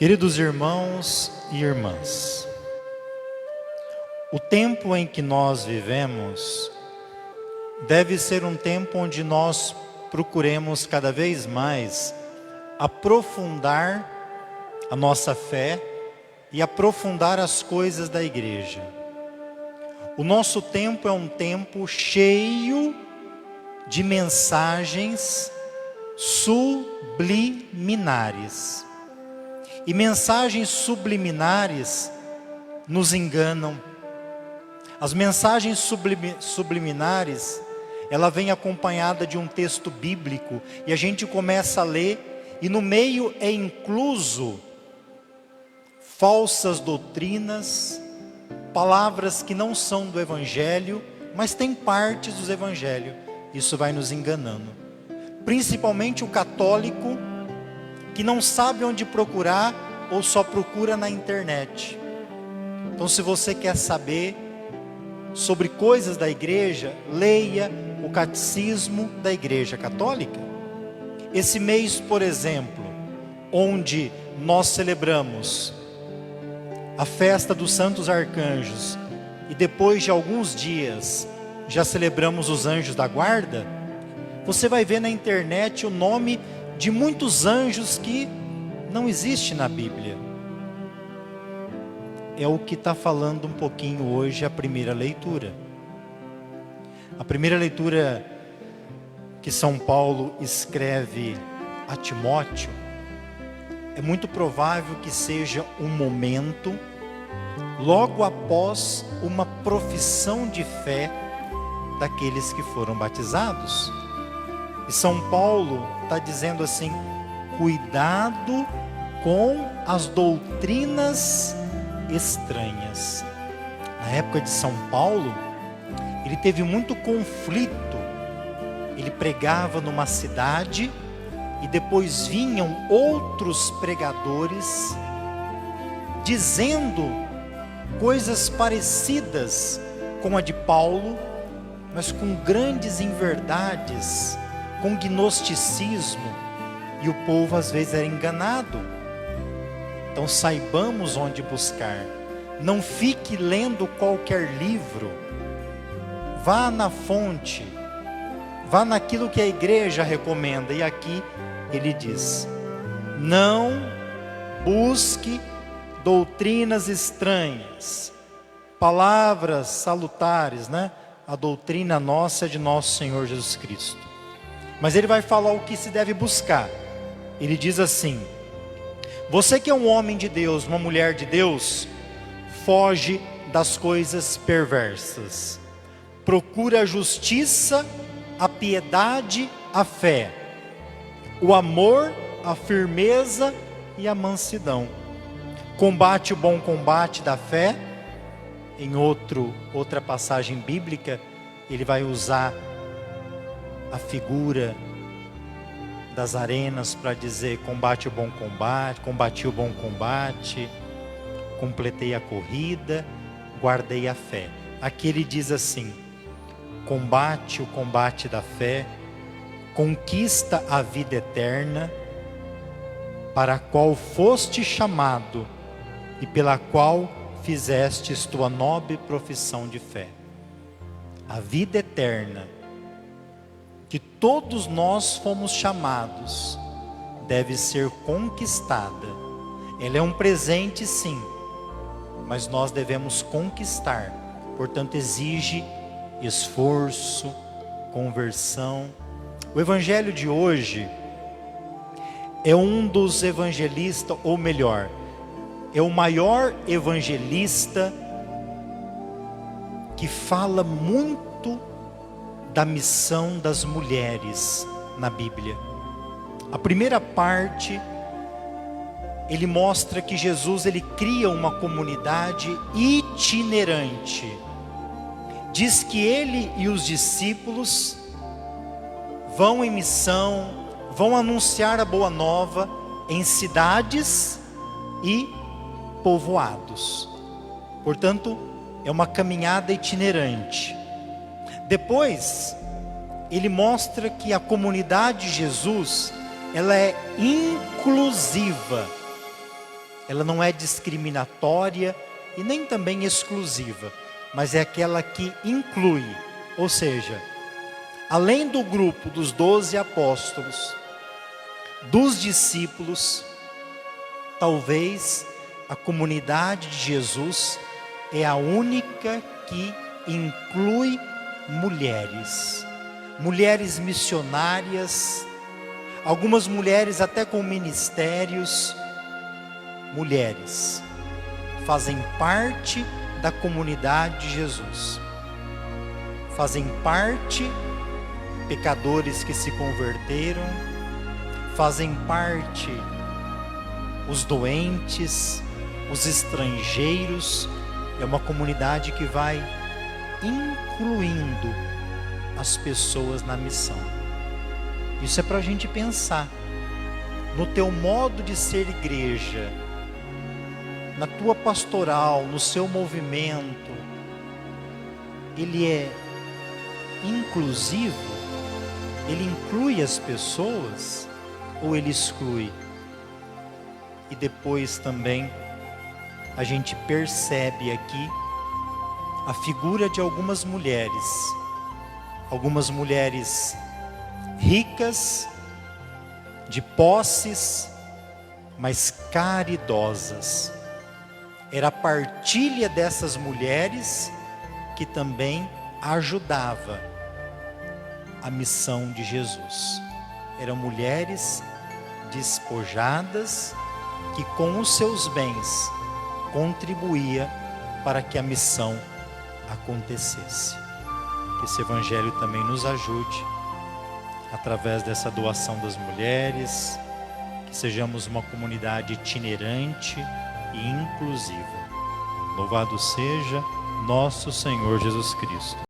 Queridos irmãos e irmãs, o tempo em que nós vivemos deve ser um tempo onde nós procuremos cada vez mais aprofundar a nossa fé e aprofundar as coisas da igreja. O nosso tempo é um tempo cheio de mensagens subliminares. E mensagens subliminares nos enganam. As mensagens subliminares, ela vem acompanhada de um texto bíblico, e a gente começa a ler, e no meio é incluso falsas doutrinas, palavras que não são do Evangelho, mas tem partes do Evangelho. Isso vai nos enganando. Principalmente o católico, que não sabe onde procurar ou só procura na internet. Então, se você quer saber sobre coisas da igreja, leia o Catecismo da Igreja Católica. Esse mês, por exemplo, onde nós celebramos a festa dos Santos Arcanjos e depois de alguns dias já celebramos os Anjos da Guarda, você vai ver na internet o nome de muitos anjos que não existe na Bíblia. É o que está falando um pouquinho hoje a primeira leitura. A primeira leitura que São Paulo escreve a Timóteo, é muito provável que seja um momento logo após uma profissão de fé daqueles que foram batizados. E São Paulo está dizendo assim: cuidado com as doutrinas estranhas. Na época de São Paulo, ele teve muito conflito. Ele pregava numa cidade e depois vinham outros pregadores dizendo coisas parecidas com a de Paulo, mas com grandes inverdades, com gnosticismo, e o povo às vezes era enganado. Então saibamos onde buscar. Não fique lendo qualquer livro. Vá na fonte, vá naquilo que a igreja recomenda. E aqui ele diz: não busque doutrinas estranhas, palavras salutares, né? A doutrina nossa é de nosso Senhor Jesus Cristo. Mas ele vai falar o que se deve buscar. Ele diz assim: você que é um homem de Deus, uma mulher de Deus, foge das coisas perversas. Procura a justiça, a piedade, a fé, o amor, a firmeza e a mansidão. Combate o bom combate da fé. Em outra passagem bíblica, ele vai usar a figura das arenas para dizer: combate o bom combate, combati o bom combate, completei a corrida, guardei a fé. Aqui ele diz assim: combate o combate da fé, conquista a vida eterna, para a qual foste chamado e pela qual fizestes tua nobre profissão de fé. A vida eterna, que todos nós fomos chamados, deve ser conquistada. Ela é um presente, sim, mas nós devemos conquistar. Portanto, exige esforço, conversão. O evangelho de hoje é um dos evangelistas, ou melhor, é o maior evangelista que fala muito da missão das mulheres na Bíblia. A primeira parte, ele mostra que Jesus ele cria uma comunidade itinerante. Diz que ele e os discípulos vão em missão, vão anunciar a boa nova em cidades e povoados. Portanto, é uma caminhada itinerante. Depois, ele mostra que a comunidade de Jesus, ela é inclusiva. ela não é discriminatória e nem também exclusiva, mas é aquela que inclui, ou seja, além do grupo dos 12 apóstolos, dos discípulos, talvez a comunidade de Jesus é a única que inclui mulheres, mulheres missionárias, algumas mulheres até com ministérios. Mulheres fazem parte da comunidade de Jesus, fazem parte pecadores que se converteram, fazem parte os doentes, os estrangeiros. É uma comunidade que vai incluindo as pessoas na missão. Isso é para a gente pensar no teu modo de ser igreja, na tua pastoral, no seu movimento. Ele é inclusivo? Ele inclui as pessoas ou ele exclui? E depois também a gente percebe aqui a figura de algumas mulheres ricas, de posses, mas caridosas. Era a partilha dessas mulheres que também ajudava a missão de Jesus. Eram mulheres despojadas que com os seus bens contribuía para que a missão acontecesse. Que esse evangelho também nos ajude através dessa doação das mulheres, que sejamos uma comunidade itinerante e inclusiva. Louvado seja nosso Senhor Jesus Cristo.